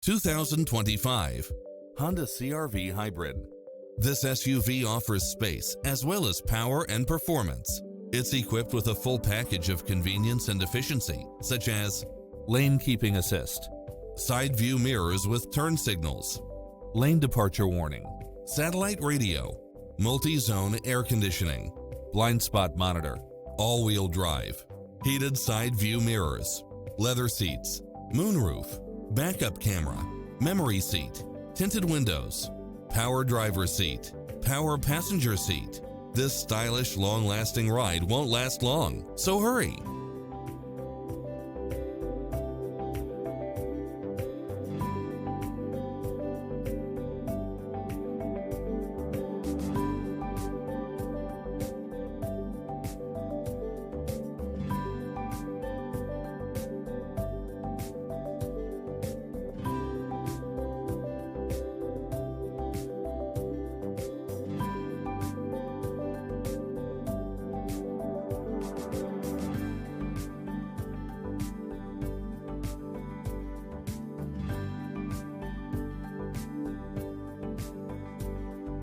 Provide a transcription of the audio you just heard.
2025 Honda CR-V Hybrid. This SUV offers space as well as power and performance. It's equipped with a full package of convenience and efficiency, such as lane keeping assist, side view mirrors with turn signals, lane departure warning, satellite radio, multi-zone air conditioning, blind spot monitor, all-wheel drive, heated side view mirrors, leather seats, moonroof, backup camera, memory seat, tinted windows, power driver seat, power passenger seat. This stylish, long-lasting ride won't last long, so hurry!